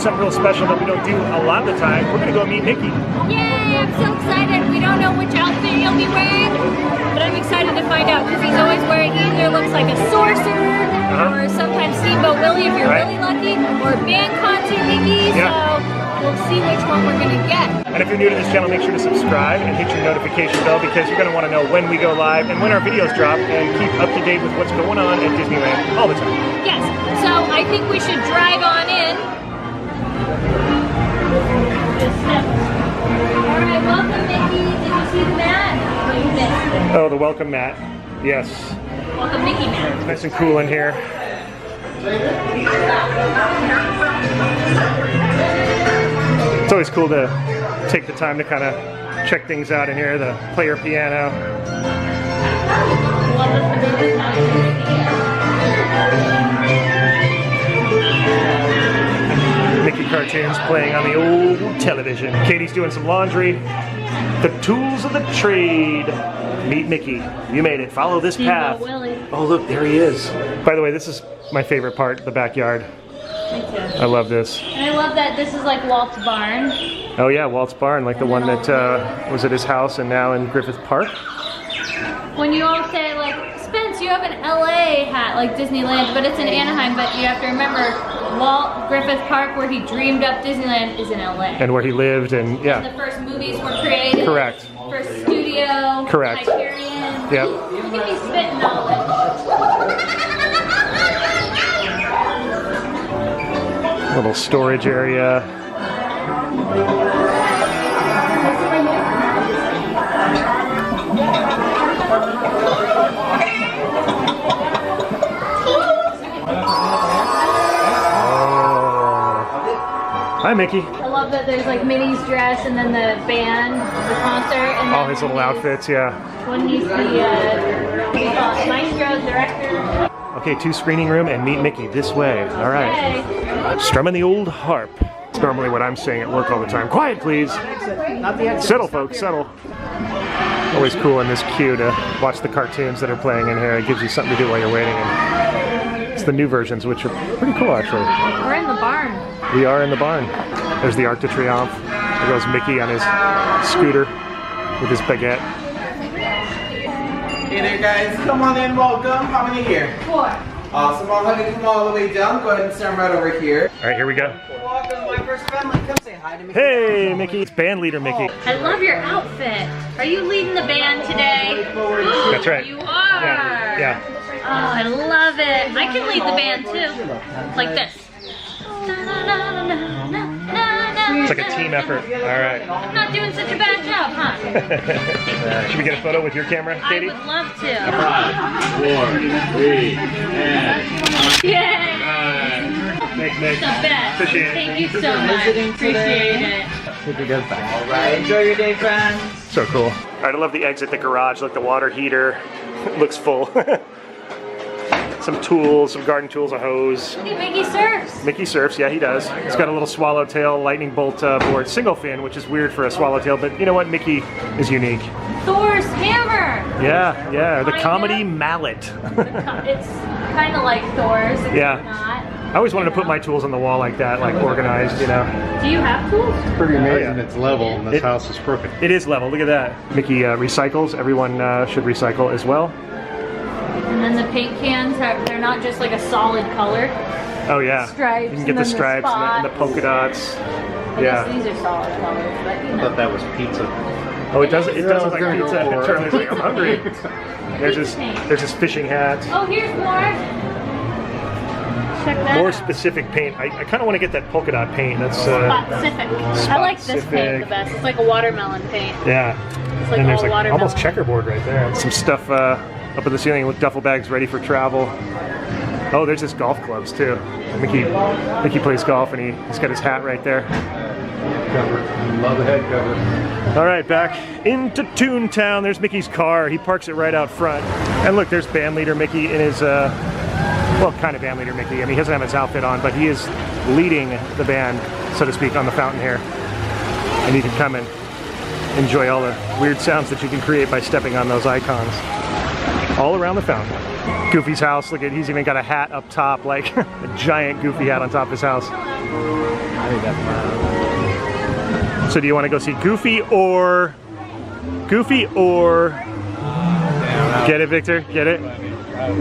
something real special that we don't do a lot of the time. We're gonna go meet Mickey. Yay, I'm so excited. We don't know which outfit he'll be wearing, but I'm excited to find out because he's always wearing either looks like a sorcerer or sometimes Steamboat Willie if you're really lucky, or band concert Mickey, so we'll see which one we're gonna get. And if you're new to this channel, make sure to subscribe and hit your notification bell because you're gonna wanna know when we go live and when our videos drop and keep up to date with what's going on at Disneyland all the time. Yes, so I think we should drive on in. Alright, welcome Mickey. Did you see the mat? Oh, you missed it. Oh, the welcome mat. Yes. Welcome Mickey mat. Nice and cool in here. It's always cool to take the time to kind of check things out in here. The player piano. Mickey cartoons playing on the old television. Katie's doing some laundry. The tools of the trade. Meet Mickey. You made it. Follow this path. Oh, look, there he is. By the way, this is my favorite part, the backyard. Me too. I love this. And I love that this is like Walt's barn. Oh yeah, Walt's barn, like the one that was at his house and now in Griffith Park. When you all say like, Spence, you have an LA hat like Disneyland, but it's in Anaheim, but you have to remember Walt Griffith Park, where he dreamed up Disneyland, is in LA. And where he lived and yeah. And the first movies were created. Correct. First studio. Correct. Hyperion. Yep. Look at me spitting knowledge. Little storage area. Hi, Mickey. I love that there's like Minnie's dress and then the band, the concert, and all his little outfits, yeah. When he's the what do you call it, maestro director. Okay, 2 screening room and meet Mickey this way. All right. Okay. Strumming the old harp. It's normally what I'm saying at work all the time. Quiet, please. Settle, folks, settle. Always cool in this queue to watch the cartoons that are playing in here. It gives you something to do while you're waiting. And it's the new versions, which are pretty cool, actually. We're in the barn. We are in the barn. There's the Arc de Triomphe. There goes Mickey on his scooter with his baguette. Hey there guys, come on in, welcome. How many here? 4. Awesome, I'll have you come all the way down. Go ahead and stand right over here. All right, here we go. Welcome, my first family. Come say hi to me. Hey, Mickey. It's band leader Mickey. I love your outfit. Are you leading the band today? That's right. You are. Yeah. Oh, I love it. I can lead the band too. Like this. It's like a team effort. All right. I'm not doing such a bad job, huh? Should we get a photo with your camera, Katie? I would love to. 5, 4, 3, and... Yay! Thanks, Nick. The best. Appreciate it. Thank you so much. Appreciate it. All right, enjoy your day, friends. So cool. All right, I love the exit, the garage. Look, the water heater looks full. Some tools, some garden tools, a hose. Hey, Mickey surfs. Mickey surfs, yeah, he does. He's got a little swallowtail lightning bolt board, single fin, which is weird for a swallowtail, but you know what? Mickey is unique. Thor's hammer. Yeah, yeah, the Kind comedy of. mallet. It's kind of like Thor's. It's Yeah. not. I always wanted to put my tools on the wall like that, like organized, you know. Do you have tools? Pretty amazing Oh, yeah. it's level and this house is perfect. It is level, look at that. Mickey recycles, everyone should recycle as well. And then the paint cans, they're not just like a solid color. Oh yeah, Stripes you can get and the then the stripes and the polka dots. I Yeah. guess these are solid colors, but you I know. thought that was pizza. Oh, it does look I was like gonna go pizza. for it. Charlie's like, I'm hungry. Paint. There's his fishing hat. Oh, here's more. Check that More out. specific paint. I kind of want to get that polka dot paint. That's Spot-cific. I like this paint Spot-cific. the best. It's like a watermelon paint. yeah. It's like And there's all like watermelon. almost checkerboard right there. Some stuff up in the ceiling with duffel bags ready for travel. Oh, there's his golf clubs too. Mickey plays golf and he's got his hat right there. Cover. Love the head cover. All right, back into Toontown. There's Mickey's car. He parks it right out front. And look, there's band leader Mickey in his, well, kind of band leader Mickey. I mean, he doesn't have his outfit on, but he is leading the band, so to speak, on the fountain here. And you can come and enjoy all the weird sounds that you can create by stepping on those icons. All around the fountain. Goofy's house, look at, he's even got a hat up top, like a giant Goofy hat on top of his house. So do you want to go see Goofy or get it, Victor? Get it?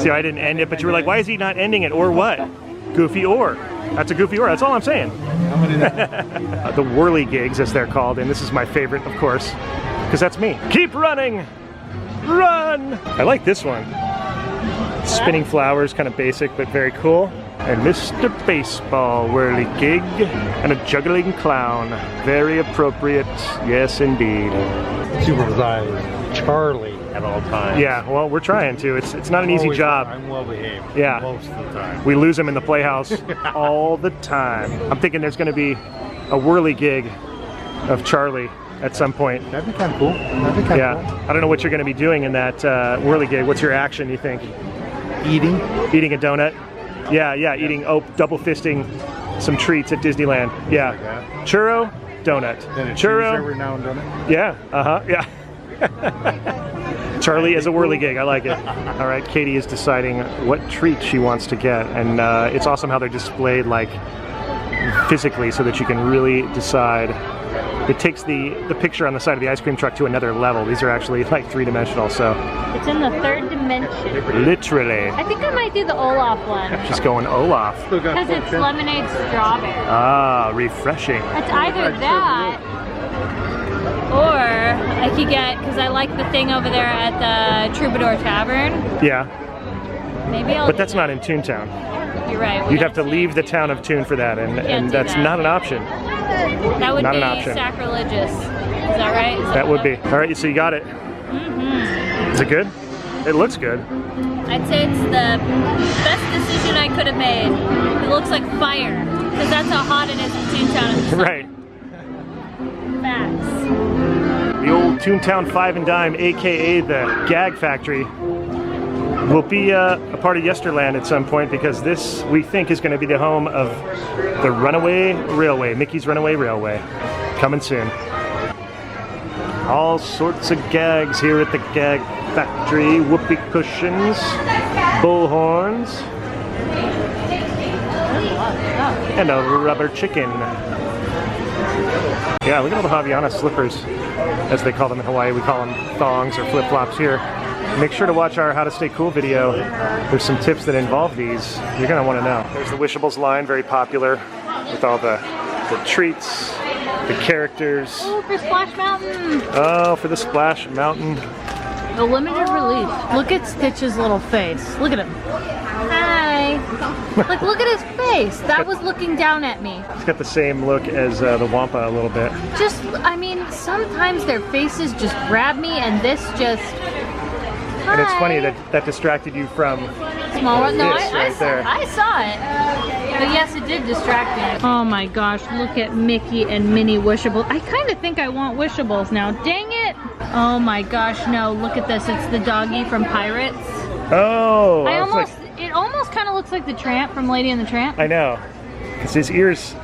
See, I didn't end it, but you were like, why is he not ending it? Or what? Goofy or. That's a Goofy or. That's all I'm saying. The whirly gigs, as they're called, and this is my favorite, of course, because that's me. Keep running! Run! I like this one. Spinning flowers, kind of basic, but very cool. And Mr. Baseball whirly gig and a juggling clown. Very appropriate, yes indeed. Supervise Charlie at all times. Yeah, well, we're trying to. It's not an easy job. I'm well behaved. Yeah. Most of the time. We lose him in the playhouse all the time. I'm thinking there's going to be a whirly gig of Charlie at some point. That'd be kind of cool. That'd be kind of cool. I don't know what you're going to be doing in that whirly gig. What's your action, you think? Eating. Eating a donut? Yeah, eating, double fisting some treats at Disneyland. Yeah. Like Churro, donut. Then Churro. every now and then. Yeah, yeah. Charlie is a whirly gig, I like it. All right, Katie is deciding what treat she wants to get, and it's awesome how they're displayed like physically so that you can really decide. It takes the picture on the side of the ice cream truck to another level. These are actually like three-dimensional, so. It's in the third dimension. Literally. I think I might do the Olaf one. Just going Olaf. Because it's lemonade strawberry. Ah, refreshing. It's either that, or I could get, because I like the thing over there at the Troubadour Tavern. Yeah. Maybe I'll But that's not in Toontown. You're right. You'd have to leave the town of Toon for that, and that's not an option. That would Not be an option. sacrilegious. Is that right? That would be. All right, so you got it. Mm-hmm. Is it good? It looks good. I'd say it's the best decision I could have made. It looks like fire, because that's how hot it is in Toontown in the summer. Right. Facts. The old Toontown 5 and Dime, aka the Gag Factory, will be a part of Yesterland at some point, because this, we think, is going to be the home of the Runaway Railway, Mickey's Runaway Railway. Coming soon. All sorts of gags here at the Gag Factory. Whoopee cushions, bullhorns, and a rubber chicken. Yeah, look at all the Haviana slippers, as they call them in Hawaii. We call them thongs or flip-flops here. Make sure to watch our How to Stay Cool video. There's some tips that involve these. You're going to want to know. There's the Wishables line, very popular, with all the treats, the characters. Oh, for Splash Mountain. Oh, for the Splash Mountain. The limited release. Look at Stitch's little face. Look at him. Hi. Like, look at his face. That was looking down at me. It's got the same look as the Wampa a little bit. Just, I mean, sometimes their faces just grab me, and this just... And it's funny that that distracted you from Small one? No, this right there. I saw it. But yes, it did distract me. Oh my gosh, look at Mickey and Minnie Wishables. I kind of think I want Wishables now. Dang it! Oh my gosh, no, look at this. It's the doggy from Pirates. Oh! It almost kind of looks like the Tramp from Lady and the Tramp. I know. Because his ears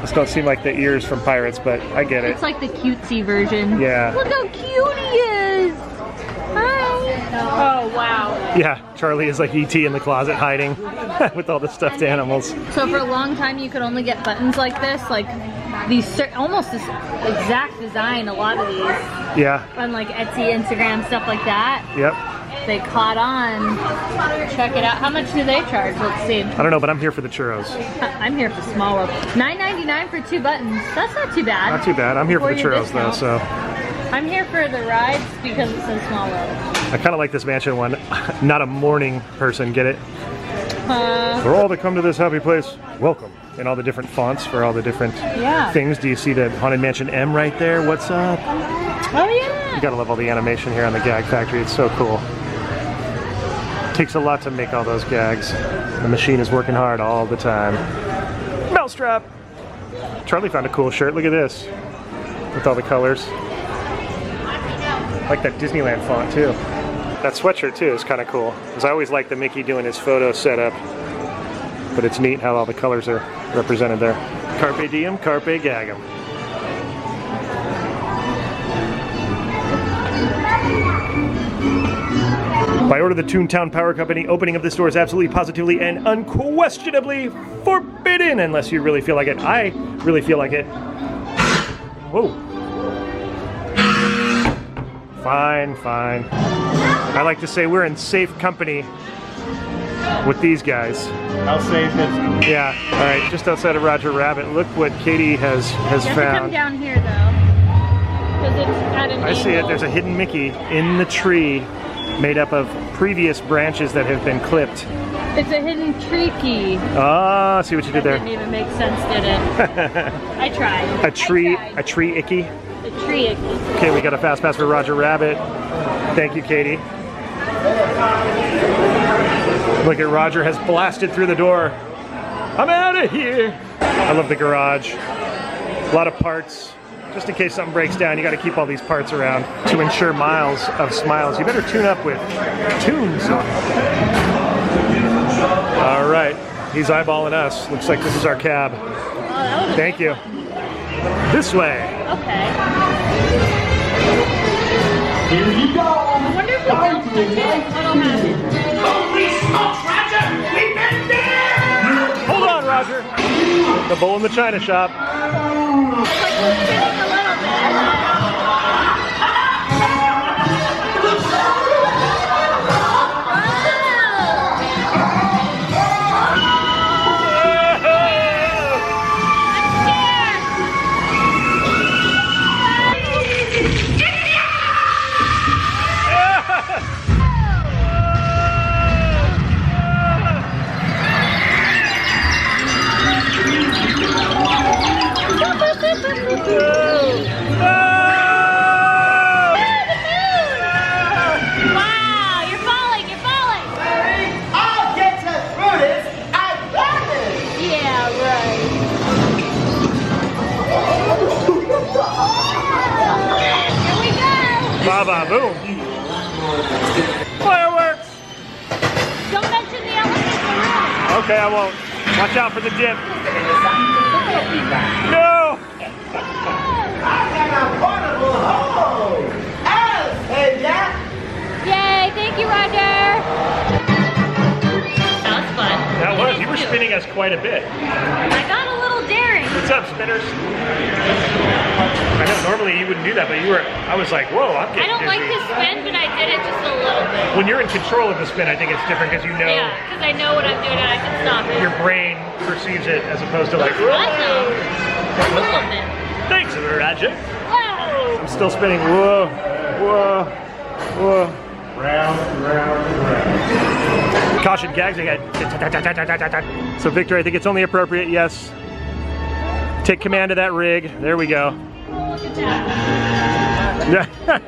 just don't seem like the ears from Pirates, but I get it. It's like the cutesy version. Yeah. Look how cute he is! Hi! Oh, wow. Yeah, Charlie is like E.T. in the closet hiding with all the stuffed animals. So for a long time you could only get buttons like this, like these almost this exact design, a lot of these. Yeah. On like Etsy, Instagram, stuff like that. Yep. They caught on. Check it out. How much do they charge? Let's see. I don't know, but I'm here for the churros. I'm here for Small World. $9.99 for 2 buttons. That's not too bad. Not too bad. I'm here for the Before your churros though, discount. so. I'm here for the rides because it says Small World. I kind of like this mansion one. Not a morning person, get it? For all that come to this happy place, welcome. And all the different fonts for all the different things. Do you see the Haunted Mansion M right there? What's up? Oh yeah! You gotta love all the animation here on the Gag Factory. It's so cool. Takes a lot to make all those gags. The machine is working hard all the time. Mousetrap! Charlie found a cool shirt. Look at this. With all the colors. I like that Disneyland font too. That sweatshirt too is kind of cool. Because I always like the Mickey doing his photo setup. But it's neat how all the colors are represented there. Carpe diem, carpe gagem. By order of the Toontown Power Company, opening of this door is absolutely, positively, and unquestionably forbidden unless you really feel like it. I really feel like it. Whoa. Fine, fine. I like to say we're in safe company with these guys. How safe is it? Yeah. All right, just outside of Roger Rabbit. Look what Katie has You have to come found. down here though, because it's at an I see it. angle. There's a hidden Mickey in the tree, made up of previous branches that have been clipped. It's a hidden tree key. Ah, see what you did That there. didn't even make sense, did it? I tried. A tree, I a tried. tree icky. A tree icky. Okay, we got a fast pass for Roger Rabbit. Thank you, Katie. Look at Roger has blasted through the door. I'm out of here. I love the garage. A lot of parts. Just in case something breaks down, you got to keep all these parts around to ensure miles of smiles. You better tune up with tunes. All right, he's eyeballing us. Looks like this is our cab. Oh, that was a Thank good you. one. This way. Okay. Here you go. I wonder if we don't touch it, what'll happen? Holy smokes, Roger! We've been there! Hold on, Roger. The bull in the china shop. It's like we're spinning a little bit. Wow, you're falling, you're falling. I'll get you through this. I promise. Yeah, right. Here we go. Ba-ba, boom. Fireworks. Don't mention the elephant in the room. Okay, I won't. Watch out for the dip. No! Yay, thank you, Roger. That was fun. That was. You were spinning us quite a bit. I got a little daring. What's up, spinners? I know normally you wouldn't do that, but you were. I was like, whoa, I'm I getting don't like dizzy. to spin, but I did it just a little bit. When you're in control of the spin, I think it's different because you know Yeah, because I know what I'm doing and I can stop it. your brain perceives it as opposed to like, Fun though. A little bit. thanks, Roger. Whoa! I'm still spinning. Whoa, whoa, whoa. Round, round, round. Caution, gags again. So Victor, I think it's only appropriate, yes. Take command of that rig. There we go. Oh, look at that.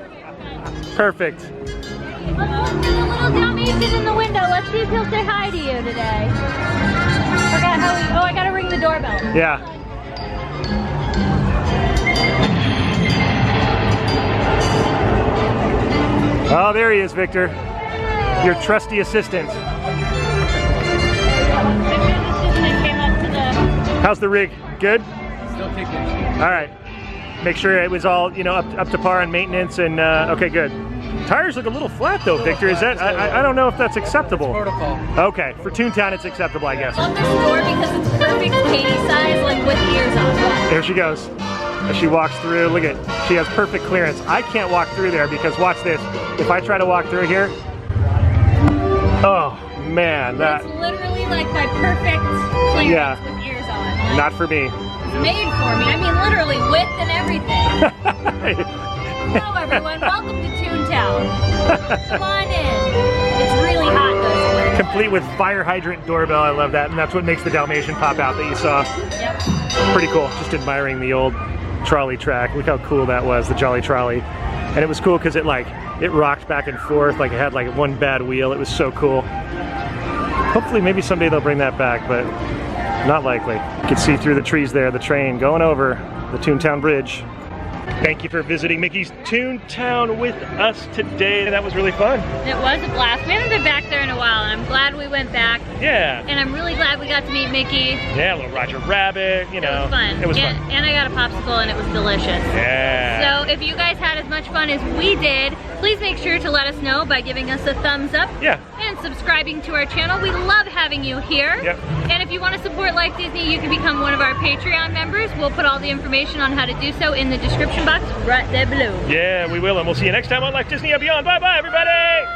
Perfect. There's a little Dalmatian in the window. Let's see if he'll say hi to you today. Forgot how we. Oh, I gotta ring the doorbell. Yeah. Oh, there he is, Victor. Your trusty assistant. How's the rig? Good? Still kicking. All right. Make sure it was all, you know, up to par on maintenance and, okay, good. Tires look a little flat though, Victor. Is that, I don't know if that's acceptable. Protocol. Okay, for Toontown it's acceptable, I guess. Love this store because it's perfect Katie size, like with ears on. There she goes. As she walks through, look at, she has perfect clearance. I can't walk through there because watch this. If I try to walk through here, oh man, that, It's literally like my perfect clearance Yeah. with ears on. not for me. It's made for me. I mean, literally width and everything. Hello, everyone. Welcome to Toontown. Come on in. It's really hot though. Complete with fire hydrant doorbell, I love that. And that's what makes the Dalmatian pop out that you saw. Yep. Pretty cool, just admiring the old trolley track. Look how cool that was, the Jolly Trolley. And it was cool because it rocked back and forth, like it had like one bad wheel. It was so cool. Hopefully maybe someday they'll bring that back, but not likely. You can see through the trees there, the train going over the Toontown Bridge. Thank you for visiting Mickey's Toontown with us today. That was really fun. It was a blast. We haven't been back there in a while, and I'm glad we went back. Yeah. And I'm really glad we got to meet Mickey. Yeah, little Roger Rabbit, you know. It was fun. It was fun. And I got a popsicle, and it was delicious. Yeah. So if you guys had as much fun as we did, please make sure to let us know by giving us a thumbs up. Yeah. And subscribing to our channel. We love having you here. Yep. And if you want to support Life Disney, you can become one of our Patreon members. We'll put all the information on how to do so in the description box right there below. Yeah, we will, and we'll see you next time on Life Disney and Beyond. Bye-bye, everybody!